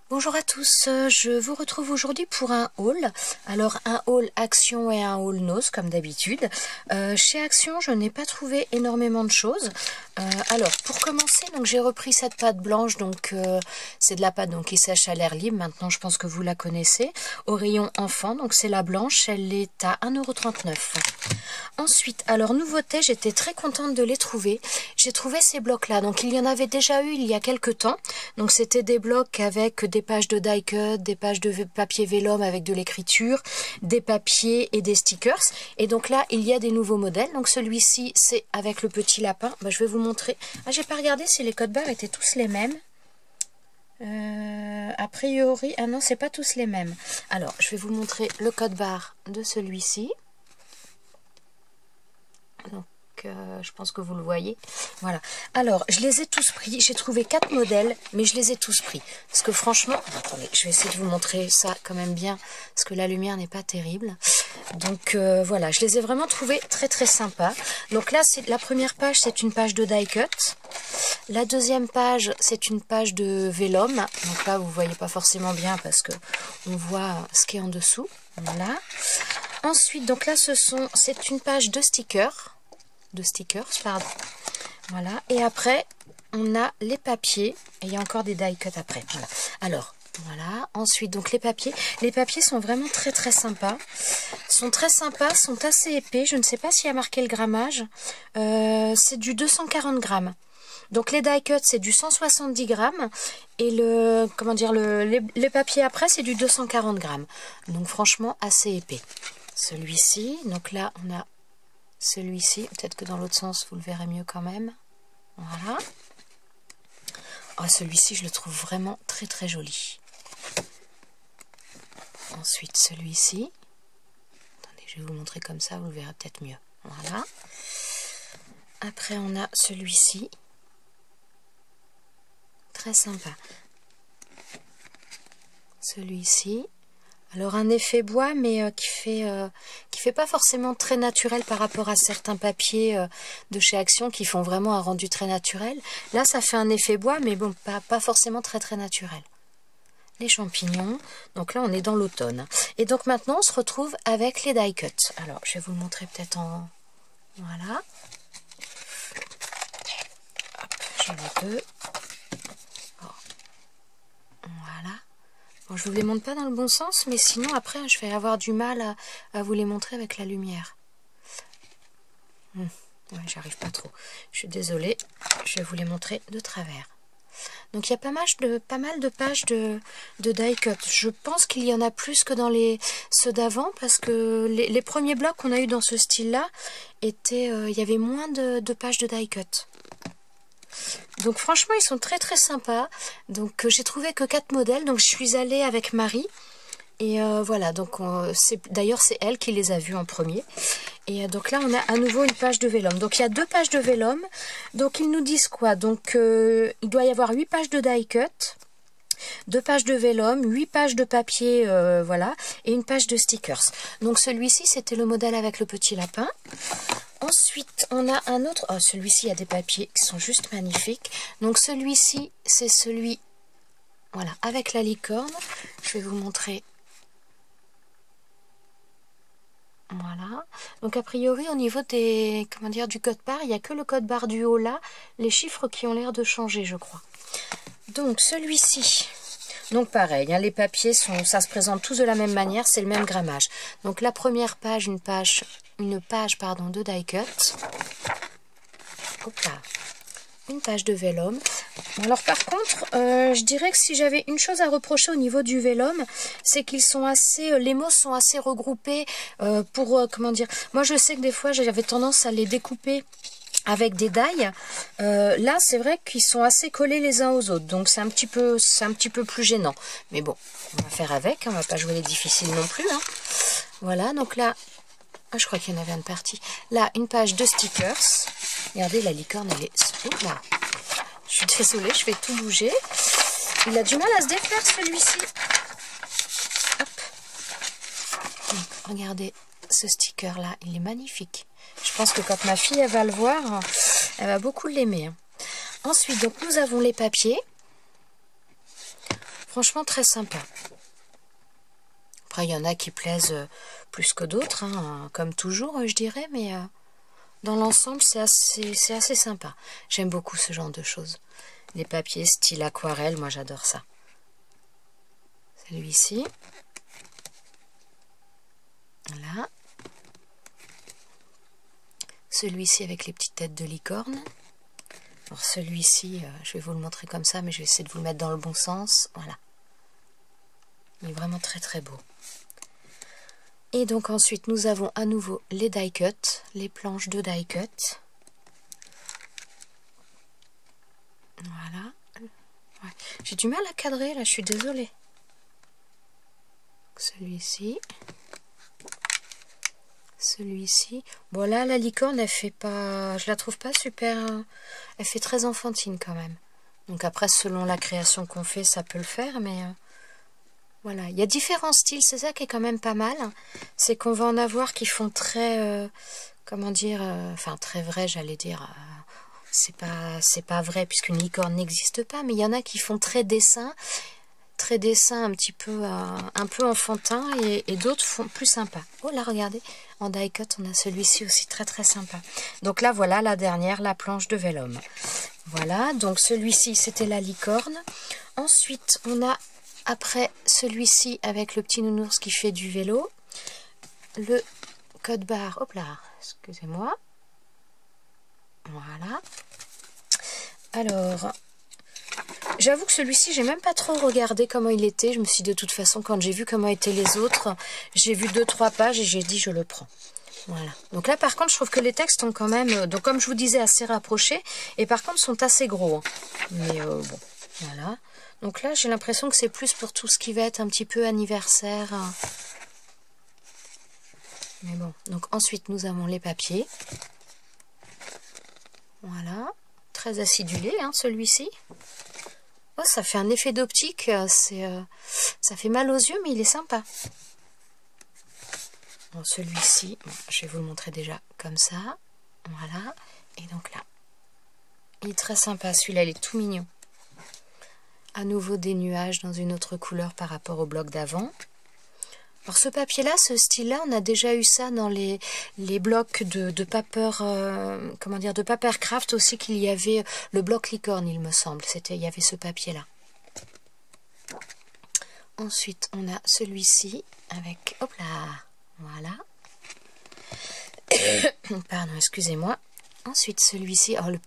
Bonjour à tous, je vous retrouve aujourd'hui pour un haul. Alors un haul Action et un haul Nose comme d'habitude. Chez Action, je n'ai pas trouvé énormément de choses. Alors pour commencer, donc j'ai repris cette pâte blanche, donc c'est de la pâte donc qui sèche à l'air libre. Maintenant, je pense que vous la connaissez. Au rayon enfant, donc c'est la blanche, elle est à 1,39 €. Ensuite, alors nouveauté, j'étais très contente de les trouver. J'ai trouvé ces blocs-là. Donc il y en avait déjà eu il y a quelques temps. Donc c'était des blocs avec des pages de die cut, des pages de papier vélum avec de l'écriture, des papiers et des stickers. Et donc là, il y a des nouveaux modèles. Donc celui-ci, c'est avec le petit lapin. Je vais vous montrer. Ah, j'ai pas regardé si les codes barres étaient tous les mêmes. A priori, ah non, c'est pas tous les mêmes. Alors, je vais vous montrer le code barre de celui-ci. Donc, je pense que vous le voyez. Voilà. Alors, je les ai tous pris. J'ai trouvé 4 modèles, mais je les ai tous pris. Parce que franchement, attendez, je vais essayer de vous montrer ça quand même bien, parce que la lumière n'est pas terrible. Donc, voilà, je les ai vraiment trouvés très très sympas. Donc là, la première page, c'est une page de die cut. La deuxième page, c'est une page de vélum. Donc là, vous voyez pas forcément bien, parce que on voit ce qui est en dessous. Voilà. Ensuite, donc là, c'est une page de stickers. Pardon. Voilà. Et après, on a les papiers. Et il y a encore des die cut après. Voilà. Alors, voilà. Ensuite, donc les papiers. Les papiers sont vraiment très très sympas. Sont très sympas, sont assez épais. Je ne sais pas s'il y a marqué le grammage. C'est du 240 grammes. Donc les die cut, c'est du 170 grammes. Et les papiers après, c'est du 240 grammes. Donc franchement, assez épais. Celui-ci, donc là, on a celui-ci. Peut-être que dans l'autre sens, vous le verrez mieux quand même. Voilà. Oh, celui-ci, je le trouve vraiment très très joli. Ensuite, celui-ci. Attendez, je vais vous montrer comme ça, vous le verrez peut-être mieux. Voilà. Après, on a celui-ci. Très sympa. Celui-ci. Alors un effet bois, mais qui fait pas forcément très naturel par rapport à certains papiers de chez Action qui font vraiment un rendu très naturel. Là, ça fait un effet bois, mais bon, pas forcément très très naturel. Les champignons. Donc là, on est dans l'automne. Et donc maintenant, on se retrouve avec les die cut. Alors, je vais vous le montrer peut-être en... Voilà. Hop, j'en ai deux. Oh. Voilà. Bon, je vous les montre pas dans le bon sens, mais sinon après je vais avoir du mal à vous les montrer avec la lumière. Ouais, j'arrive pas trop. Je suis désolée, je vais vous les montrer de travers. Donc il y a pas mal de pages de die cut. Je pense qu'il y en a plus que dans ceux d'avant, parce que les premiers blocs qu'on a eu dans ce style-là étaient, il y avait moins de pages de die cut. Donc franchement, ils sont très très sympas. Donc j'ai trouvé que 4 modèles. Donc je suis allée avec Marie. Et voilà, donc d'ailleurs c'est elle qui les a vus en premier. Et donc là on a à nouveau une page de vélum. Donc il y a 2 pages de vélum. Donc ils nous disent quoi? Donc il doit y avoir 8 pages de die cut, 2 pages de vélum, 8 pages de papier, voilà, et une page de stickers. Donc celui-ci c'était le modèle avec le petit lapin. Ensuite, on a un autre... Oh, celui-ci, il y a des papiers qui sont juste magnifiques. Donc, celui-ci, c'est celui... Voilà, avec la licorne. Je vais vous montrer. Voilà. Donc, a priori, au niveau des... Comment dire, du code barre, il n'y a que le code barre du haut là. Les chiffres qui ont l'air de changer, je crois. Donc, celui-ci... Donc pareil, hein, les papiers, ça se présente tous de la même manière, c'est le même grammage. Donc la première page, une page de die cut. Hop là. Une page de vélum. Alors par contre, je dirais que si j'avais une chose à reprocher au niveau du vélum, c'est qu'ils sont assez, les mots sont assez regroupés comment dire. Moi je sais que des fois j'avais tendance à les découper avec des die. Là c'est vrai qu'ils sont assez collés les uns aux autres, donc c'est un petit peu plus gênant, mais bon, on va faire avec, hein, on va pas jouer les difficiles non plus, hein. Voilà, donc là je crois qu'il y en avait une partie là, une page de stickers. Regardez, la licorne elle est là. Je suis désolée, je vais tout bouger, il a du mal à se défaire celui-ci. Hop. Donc, regardez ce sticker là, il est magnifique. Je pense que quand ma fille elle va le voir, elle va beaucoup l'aimer. Ensuite, donc nous avons les papiers. Franchement, très sympa. Après, il y en a qui plaisent plus que d'autres, hein, comme toujours, je dirais, mais dans l'ensemble, c'est assez sympa. J'aime beaucoup ce genre de choses. Les papiers style aquarelle, moi j'adore ça. Celui-ci. Voilà. Celui-ci avec les petites têtes de licorne. Alors celui-ci, je vais vous le montrer comme ça, mais je vais essayer de vous le mettre dans le bon sens. Voilà. Il est vraiment très très beau. Et donc ensuite, nous avons à nouveau les die cut, les planches de die cut. Voilà. Ouais. J'ai du mal à cadrer là, je suis désolée. Celui-ci. Celui-ci. Bon là, la licorne, elle fait pas... Je la trouve pas super... Elle fait très enfantine quand même. Donc après, selon la création qu'on fait, ça peut le faire, mais... Voilà. Il y a différents styles, c'est ça qui est quand même pas mal. C'est qu'on va en avoir qui font très... comment dire... Enfin, très vrai, j'allais dire... c'est pas vrai, puisqu'une licorne n'existe pas, mais il y en a qui font très dessin un petit peu un peu enfantin, et d'autres font plus sympa. Oh là, regardez, en die cut on a celui-ci aussi très très sympa. Donc là voilà la dernière, la planche de vélum. Voilà, donc celui-ci c'était la licorne. Ensuite on a après celui-ci avec le petit nounours qui fait du vélo, le code barre, hop là, excusez-moi. Voilà. Alors j'avoue que celui-ci, j'ai même pas trop regardé comment il était. Je me suis dit, de toute façon, quand j'ai vu comment étaient les autres, j'ai vu 2-3 pages et j'ai dit, je le prends. Voilà. Donc là, par contre, je trouve que les textes sont quand même, donc comme je vous disais, assez rapprochés. Et par contre, sont assez gros. Hein. Mais bon, voilà. Donc là, j'ai l'impression que c'est plus pour tout ce qui va être un petit peu anniversaire. Mais bon. Donc ensuite, nous avons les papiers. Voilà. Très acidulé, hein, celui-ci. Oh, ça fait un effet d'optique, ça fait mal aux yeux, mais il est sympa. Bon, celui-ci, bon, je vais vous le montrer déjà comme ça. Voilà. Et donc là, il est très sympa. Celui-là, il est tout mignon. À nouveau des nuages dans une autre couleur par rapport au bloc d'avant. Alors ce papier-là, ce style-là, on a déjà eu ça dans les blocs de paper, comment dire, de Papercraft aussi, qu'il y avait le bloc licorne, il me semble. Il y avait ce papier-là. Ensuite, on a celui-ci avec, hop là, voilà. Pardon, excusez-moi. Ensuite, celui-ci, oh, le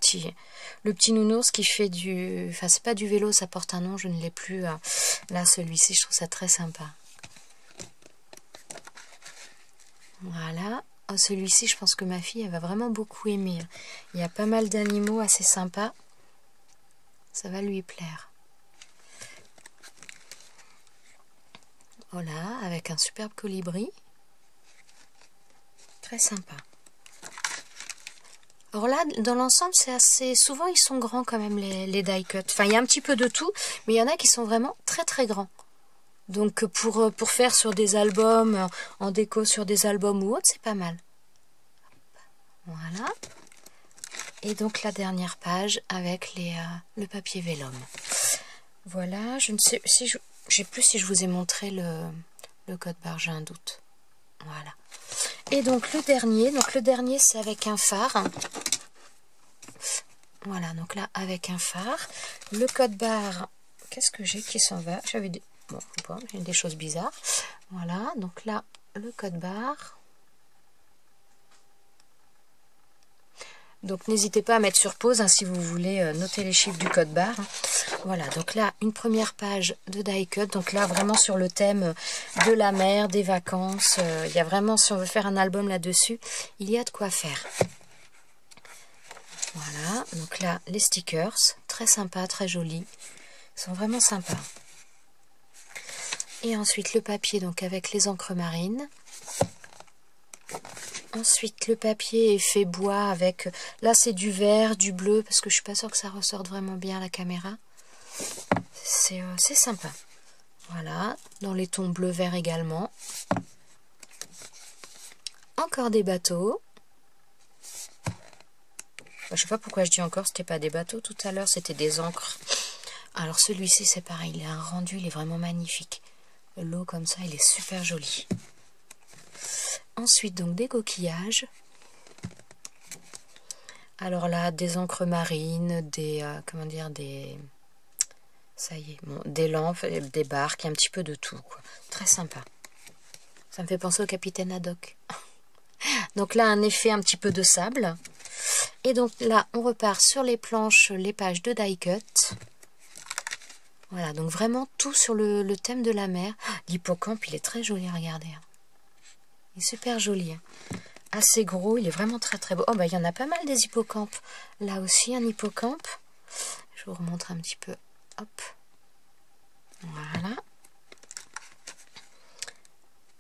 petit nounours qui fait du, enfin c'est pas du vélo, ça porte un nom, je ne l'ai plus. Là, celui-ci, je trouve ça très sympa. Voilà. Oh, celui-ci, je pense que ma fille, elle va vraiment beaucoup aimer. Il y a pas mal d'animaux assez sympas. Ça va lui plaire. Voilà, avec un superbe colibri. Très sympa. Alors là, dans l'ensemble, c'est assez... Souvent, ils sont grands quand même, les die cut. Enfin, il y a un petit peu de tout, mais il y en a qui sont vraiment très très grands. Donc pour faire sur des albums, en déco sur des albums ou autre, c'est pas mal. Voilà. Et donc la dernière page avec le papier vélum. Voilà, je ne sais si je sais plus si je vous ai montré le code barre, j'ai un doute. Voilà. Et donc le dernier c'est avec un phare. Voilà, donc là avec un phare. Le code barre, qu'est-ce que j'ai qui s'en va? J'avais des... Bon, pas, j'ai des choses bizarres. Voilà, donc là, le code barre. Donc n'hésitez pas à mettre sur pause hein, si vous voulez noter les chiffres du code barre. Voilà, donc là, une première page de die cut. Donc là, vraiment sur le thème de la mer, des vacances. Il y a vraiment, si on veut faire un album là-dessus, il y a de quoi faire. Voilà, donc là, les stickers. Très sympas, très jolis. Ils sont vraiment sympas. Et ensuite le papier donc avec les encres marines. Ensuite le papier effet bois avec, là c'est du vert, du bleu, parce que je suis pas sûre que ça ressorte vraiment bien à la caméra. C'est sympa. Voilà, dans les tons bleu-vert également. Encore des bateaux. Je sais pas pourquoi je dis encore, c'était pas des bateaux tout à l'heure, c'était des encres. Alors celui-ci c'est pareil, il a un rendu, il est vraiment magnifique. L'eau comme ça, il est super joli. Ensuite donc des coquillages. Alors là, des encres marines, des comment dire, ça y est, bon, des lampes, des barques, un petit peu de tout, quoi. Très sympa. Ça me fait penser au capitaine Haddock. Donc là, un effet un petit peu de sable. Et donc là, on repart sur les planches, les pages de die cut. Voilà, donc vraiment tout sur le thème de la mer. L'hippocampe, il est très joli à regarder. Il est super joli. Assez gros, il est vraiment très très beau. Oh, bah il y en a pas mal des hippocampes. Là aussi, un hippocampe. Je vous remontre un petit peu. Hop. Voilà.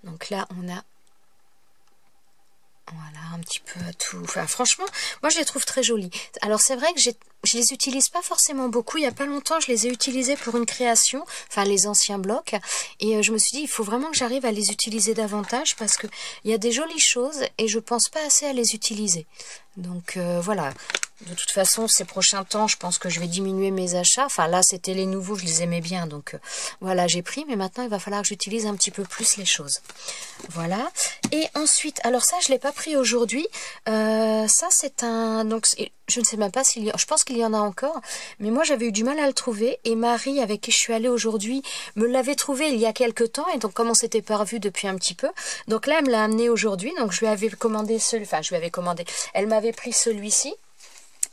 Donc là, on a... Voilà, un petit peu tout. Enfin, franchement, moi, je les trouve très jolis. Alors, c'est vrai que je les utilise pas forcément beaucoup. Il y a pas longtemps, je les ai utilisés pour une création, enfin, les anciens blocs. Et je me suis dit, il faut vraiment que j'arrive à les utiliser davantage parce que il y a des jolies choses et je pense pas assez à les utiliser. Donc, voilà. De toute façon, ces prochains temps, je pense que je vais diminuer mes achats. Enfin, là, c'était les nouveaux, je les aimais bien. Donc, voilà, j'ai pris. Mais maintenant, il va falloir que j'utilise un petit peu plus les choses. Voilà. Et ensuite, alors ça, je ne l'ai pas pris aujourd'hui. Ça, c'est un... Donc, je ne sais même pas s'il y a... Je pense qu'il y en a encore. Mais moi, j'avais eu du mal à le trouver. Et Marie, avec qui je suis allée aujourd'hui, me l'avait trouvé il y a quelques temps. Et donc, comme on s'était pas revu depuis un petit peu. Donc là, elle me l'a amené aujourd'hui. Donc, je lui avais commandé celui... Enfin, je lui avais commandé... Elle m'avait pris celui-ci.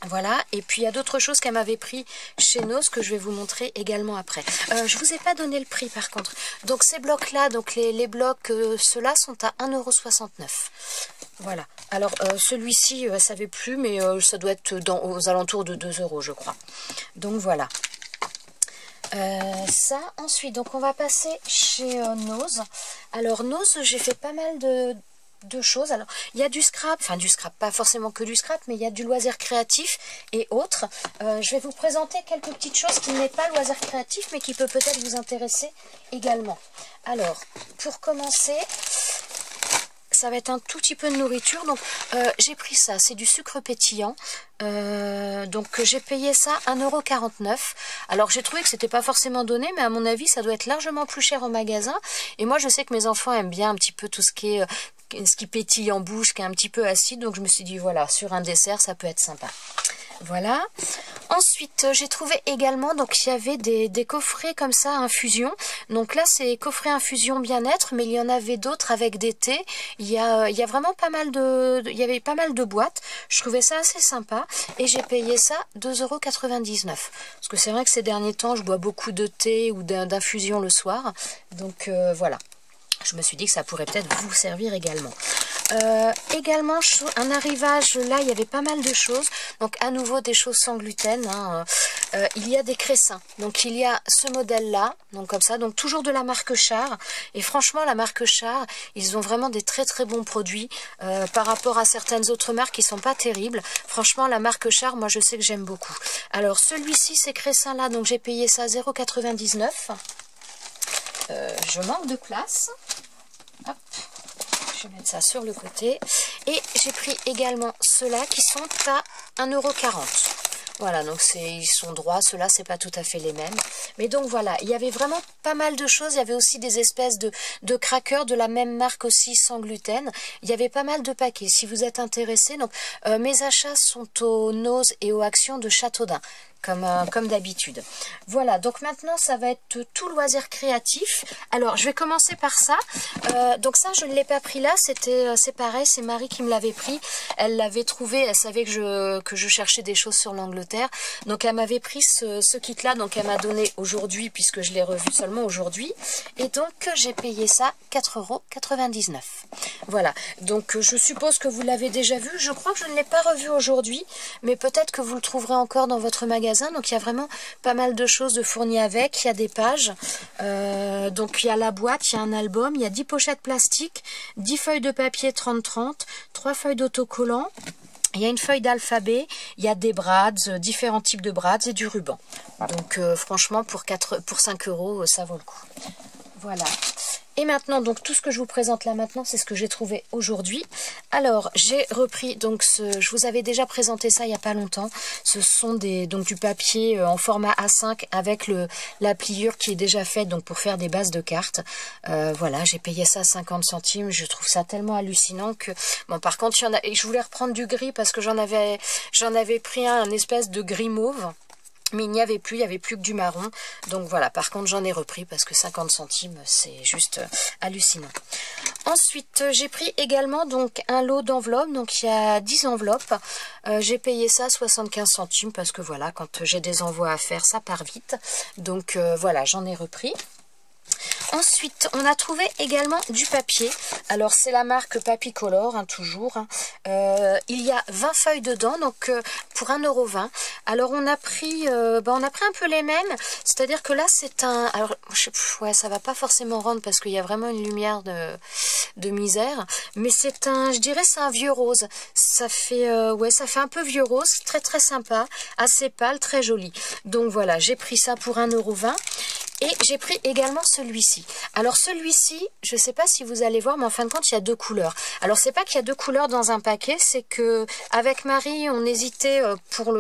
Voilà, et puis il y a d'autres choses qu'elle m'avait pris chez Noz que je vais vous montrer également après. Je vous ai pas donné le prix par contre. Donc ces blocs-là, donc les blocs, ceux-là sont à 1,69 €. Voilà, alors celui-ci, ça ne savait plus, mais ça doit être aux alentours de 2 € je crois. Donc voilà. Ça, ensuite, donc on va passer chez Noz. Alors Noz, j'ai fait pas mal de choses. Alors, il y a du scrap, enfin du scrap, pas forcément que du scrap, mais il y a du loisir créatif et autres. Je vais vous présenter quelques petites choses qui n'est pas loisir créatif, mais qui peut peut-être vous intéresser également. Alors, pour commencer, ça va être un tout petit peu de nourriture. Donc, j'ai pris ça, c'est du sucre pétillant. Donc, j'ai payé ça 1,49 €. Alors, j'ai trouvé que c'était pas forcément donné, mais à mon avis, ça doit être largement plus cher au magasin. Et moi, je sais que mes enfants aiment bien un petit peu tout ce qui est... ce qui pétille en bouche, qui est un petit peu acide, donc je me suis dit voilà, sur un dessert ça peut être sympa. Voilà. Ensuite, j'ai trouvé également, donc il y avait des coffrets comme ça, infusion. Donc là, c'est coffret infusion bien-être, mais il y en avait d'autres avec des thés. Il y a vraiment pas mal il y avait pas mal de boîtes. Je trouvais ça assez sympa et j'ai payé ça 2,99 €. Parce que c'est vrai que ces derniers temps, je bois beaucoup de thé ou d'infusion le soir. Donc voilà. Je me suis dit que ça pourrait peut-être vous servir également. Également, un arrivage, là, il y avait pas mal de choses. Donc, à nouveau, des choses sans gluten. Hein. Il y a des cressins. Donc, il y a ce modèle-là. Donc, comme ça. Donc, toujours de la marque Char. Et franchement, la marque Char, ils ont vraiment des très, très bons produits. Par rapport à certaines autres marques qui sont pas terribles. Franchement, la marque Char, moi, je sais que j'aime beaucoup. Alors, celui-ci, ces cressins-là, donc j'ai payé ça 0,99 €. Je manque de place. Hop, je vais mettre ça sur le côté. Et j'ai pris également ceux-là qui sont à 1,40 €. Voilà, donc ils sont droits, ceux-là, c'est pas tout à fait les mêmes. Mais donc voilà, il y avait vraiment pas mal de choses. Il y avait aussi des espèces de crackers de la même marque aussi, sans gluten. Il y avait pas mal de paquets. Si vous êtes intéressé, donc mes achats sont au Noz et aux Actions de Châteaudun. Comme d'habitude. Voilà, donc maintenant ça va être tout loisir créatif. Alors je vais commencer par ça. Donc ça je ne l'ai pas pris là, c'est pareil, c'est Marie qui me l'avait pris. Elle l'avait trouvé, elle savait que je cherchais des choses sur l'Angleterre. Donc elle m'avait pris ce kit là, donc elle m'a donné aujourd'hui puisque je l'ai revu seulement aujourd'hui. Et donc j'ai payé ça 4,99 €. Voilà, donc je suppose que vous l'avez déjà vu. Je crois que je ne l'ai pas revu aujourd'hui, mais peut-être que vous le trouverez encore dans votre magasin. Donc il y a vraiment pas mal de choses de fournies avec. Il y a des pages. Donc il y a la boîte, il y a un album, il y a 10 pochettes plastiques, 10 feuilles de papier 30-30, 3 feuilles d'autocollants. Il y a une feuille d'alphabet, il y a des brads, différents types de brads et du ruban. Donc franchement pour 5 €, ça vaut le coup. Voilà. Et maintenant, donc tout ce que je vous présente là maintenant, c'est ce que j'ai trouvé aujourd'hui. Alors, j'ai repris, donc je vous avais déjà présenté ça il n'y a pas longtemps. Ce sont donc du papier en format A5 avec la pliure qui est déjà faite donc pour faire des bases de cartes. Voilà, j'ai payé ça 50 centimes. Je trouve ça tellement hallucinant que... Bon, par contre, et je voulais reprendre du gris parce que j'en avais pris un espèce de gris mauve. Mais il n'y avait plus, il n'y avait plus que du marron. Donc voilà, par contre j'en ai repris parce que 50 centimes, c'est juste hallucinant. Ensuite, j'ai pris également donc un lot d'enveloppes. Donc il y a 10 enveloppes. J'ai payé ça 75 centimes parce que voilà, quand j'ai des envois à faire, ça part vite. Donc voilà, j'en ai repris. Ensuite, on a trouvé également du papier. Alors, c'est la marque Papicolor, hein, toujours. Hein. Il y a 20 feuilles dedans, donc pour 1,20 €. Alors, on a pris un peu les mêmes. C'est-à-dire que là, c'est un... Alors, ouais, ça va pas forcément rendre parce qu'il y a vraiment une lumière de misère. Mais c'est un, je dirais, c'est un vieux rose. Ça fait, ça fait un peu vieux rose. Très, très sympa. Assez pâle, très joli. Donc, voilà, j'ai pris ça pour 1,20 €. Et j'ai pris également celui-ci. Alors celui-ci, je ne sais pas si vous allez voir, mais en fin de compte, il y a 2 couleurs. Alors c'est pas qu'il y a 2 couleurs dans un paquet, c'est que avec Marie, on hésitait on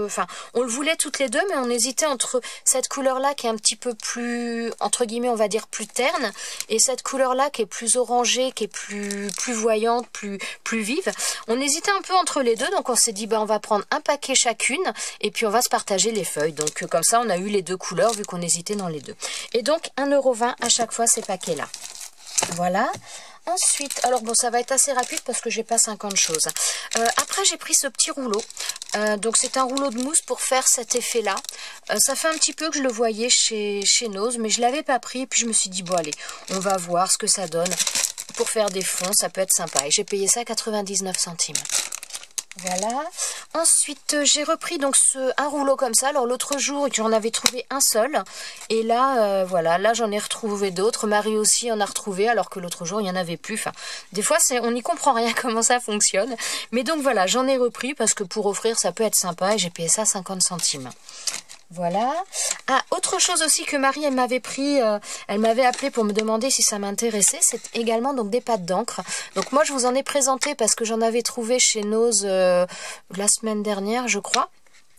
le voulait toutes les deux, mais on hésitait entre cette couleur-là qui est un petit peu plus, entre guillemets, on va dire plus terne, et cette couleur-là qui est plus orangée, qui est plus voyante, plus vive. On hésitait un peu entre les deux, donc on s'est dit, on va prendre un paquet chacune, et puis on va se partager les feuilles. Donc comme ça, on a eu les 2 couleurs, vu qu'on hésitait dans les deux. Et donc 1,20 € à chaque fois ces paquets-là. Voilà. Ensuite, alors bon, ça va être assez rapide parce que j'ai pas 50 choses. Après, j'ai pris ce petit rouleau. Donc c'est un rouleau de mousse pour faire cet effet-là. Ça fait un petit peu que je le voyais chez Nose, mais je l'avais pas pris. Et puis je me suis dit, bon allez, on va voir ce que ça donne. Pour faire des fonds, ça peut être sympa. Et j'ai payé ça 99 centimes. Voilà. Ensuite, j'ai repris donc un rouleau comme ça. Alors l'autre jour, j'en avais trouvé un seul. Et là, voilà, là j'en ai retrouvé d'autres. Marie aussi en a retrouvé, alors que l'autre jour, il n'y en avait plus. Enfin, des fois, on n'y comprend rien comment ça fonctionne. Mais donc voilà, j'en ai repris parce que pour offrir, ça peut être sympa. Et j'ai payé ça 50 centimes. Voilà. Ah, autre chose aussi que Marie, elle m'avait pris, elle m'avait appelé pour me demander si ça m'intéressait, c'est également donc des pâtes d'encre. Donc moi, je vous en ai présenté parce que j'en avais trouvé chez Nose la semaine dernière, je crois.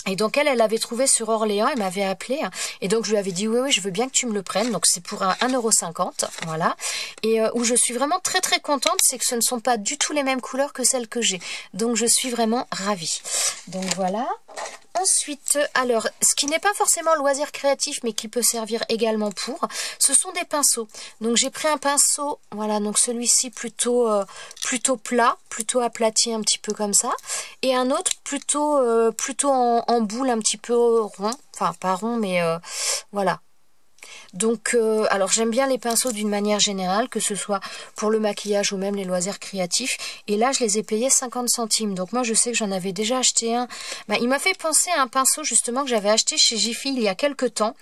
Et donc elle avait trouvé sur Orléans, elle m'avait appelé. Et donc je lui avais dit oui, je veux bien que tu me le prennes. Donc c'est pour 1,50 €, voilà. Et où je suis vraiment très très contente, c'est que ce ne sont pas du tout les mêmes couleurs que celles que j'ai. Donc je suis vraiment ravie. Donc voilà. Ensuite, alors, ce qui n'est pas forcément loisir créatif, mais qui peut servir également pour, ce sont des pinceaux. Donc j'ai pris un pinceau, voilà, donc celui-ci plutôt plat, plutôt aplati un petit peu comme ça, et un autre plutôt en boule, un petit peu rond, enfin pas rond, mais voilà. Donc, alors j'aime bien les pinceaux d'une manière générale, que ce soit pour le maquillage ou même les loisirs créatifs. Et là, je les ai payés 50 centimes. Donc moi, je sais que j'en avais déjà acheté un. Il m'a fait penser à un pinceau justement que j'avais acheté chez Jiffy il y a quelques temps,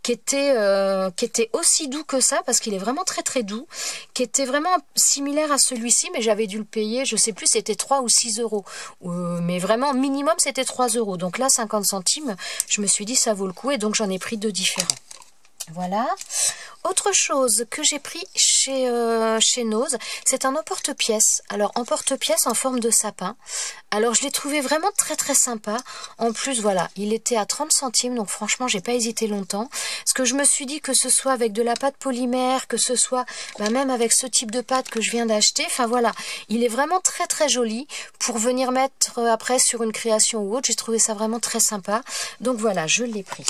qui était aussi doux que ça, parce qu'il est vraiment très très doux, qui était vraiment similaire à celui-ci, mais j'avais dû le payer, je sais plus, c'était 3 ou 6 €. Mais vraiment, minimum, c'était 3 €. Donc là, 50 centimes, je me suis dit, ça vaut le coup, et donc j'en ai pris 2 différents. Voilà. Autre chose que j'ai pris chez Nose, c'est un emporte-pièce. Alors, emporte-pièce en forme de sapin. Alors, je l'ai trouvé vraiment très très sympa. En plus, voilà, il était à 30 centimes, donc franchement, j'ai pas hésité longtemps. Parce que je me suis dit que ce soit avec de la pâte polymère, que ce soit même avec ce type de pâte que je viens d'acheter. Enfin voilà, il est vraiment très très joli pour venir mettre après sur une création ou autre. J'ai trouvé ça vraiment très sympa. Donc voilà, je l'ai pris.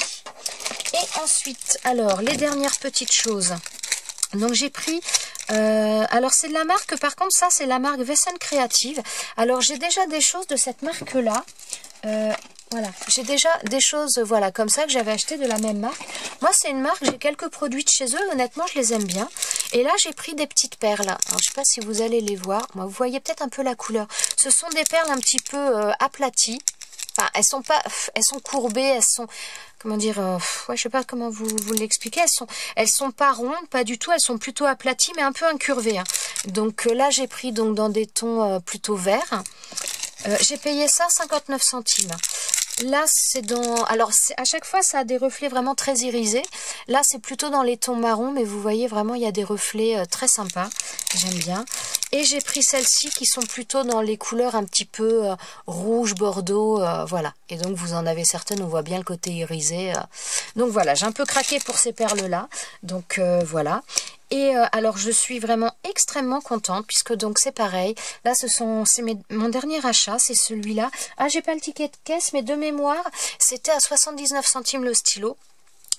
Et ensuite, alors, les dernières petites choses. Donc, j'ai pris... alors, c'est de la marque... Par contre, ça, c'est la marque Wesen Creative. Alors, j'ai déjà des choses de cette marque-là. Voilà. J'ai déjà des choses, voilà, comme ça, que j'avais acheté de la même marque. Moi, c'est une marque, j'ai quelques produits de chez eux. Honnêtement, je les aime bien. Et là, j'ai pris des petites perles. Alors, je ne sais pas si vous allez les voir. Moi, vous voyez peut-être un peu la couleur. Ce sont des perles un petit peu aplaties. Enfin, elles sont courbées, elles sont... Comment dire, je sais pas comment vous l'expliquer. Elles sont pas rondes, pas du tout. Elles sont plutôt aplaties, mais un peu incurvées. Hein. Donc là, j'ai pris donc dans des tons plutôt verts. J'ai payé ça 59 centimes. Là, c'est dans... Alors, à chaque fois, ça a des reflets vraiment très irisés. Là, c'est plutôt dans les tons marrons, mais vous voyez, vraiment, il y a des reflets très sympas. J'aime bien. Et j'ai pris celles-ci qui sont plutôt dans les couleurs un petit peu rouge, bordeaux, voilà. Et donc, vous en avez certaines, on voit bien le côté irisé. Donc, voilà, j'ai un peu craqué pour ces perles-là. Donc, voilà. Et alors je suis vraiment extrêmement contente puisque donc c'est pareil. Là mon dernier achat, c'est celui-là. Ah, j'ai pas le ticket de caisse, mais de mémoire, c'était à 79 centimes le stylo.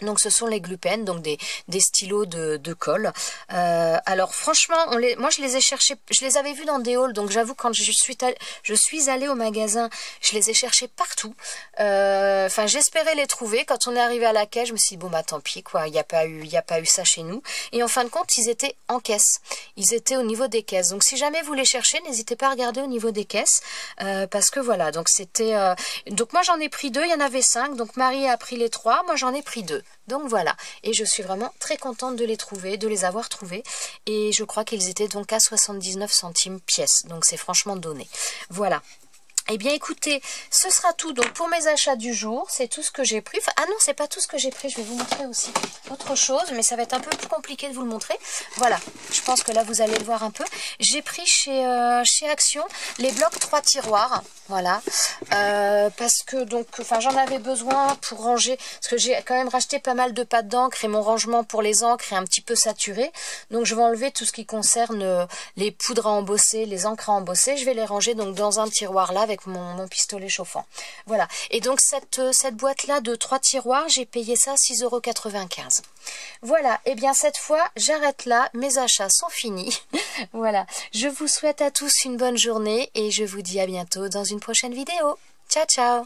Donc ce sont les Glupen, donc des stylos de colle. Alors franchement, moi je les ai cherchés, je les avais vus dans des hauls, donc j'avoue quand je suis allée au magasin, je les ai cherchés partout. Enfin j'espérais les trouver. Quand on est arrivé à la caisse, je me suis dit bon bah tant pis quoi, il n'y a pas eu ça chez nous. Et en fin de compte, ils étaient en caisse, ils étaient au niveau des caisses. Donc si jamais vous les cherchez, n'hésitez pas à regarder au niveau des caisses, parce que voilà. Donc c'était, donc moi j'en ai pris 2, il y en avait 5, donc Marie a pris les 3, moi j'en ai pris 2. Donc voilà, et je suis vraiment très contente de les avoir trouvés, et je crois qu'ils étaient donc à 79 centimes pièce, donc c'est franchement donné. Voilà. Eh bien écoutez, ce sera tout donc pour mes achats du jour, c'est tout ce que j'ai pris. Enfin, ah non, c'est pas tout ce que j'ai pris, je vais vous montrer aussi autre chose, mais ça va être un peu plus compliqué de vous le montrer. Voilà, je pense que là vous allez le voir un peu. J'ai pris chez Action les blocs 3 tiroirs, voilà, parce que donc, enfin j'en avais besoin pour ranger, parce que j'ai quand même racheté pas mal de pâte d'encre et mon rangement pour les encres est un petit peu saturé, donc je vais enlever tout ce qui concerne les poudres à embosser, les encres à embosser, je vais les ranger donc dans un tiroir là avec mon pistolet chauffant. Voilà. Et donc cette boîte-là de 3 tiroirs, j'ai payé ça 6,95 €. Voilà. Et bien cette fois, j'arrête là. Mes achats sont finis. Voilà. Je vous souhaite à tous une bonne journée et je vous dis à bientôt dans une prochaine vidéo. Ciao, ciao!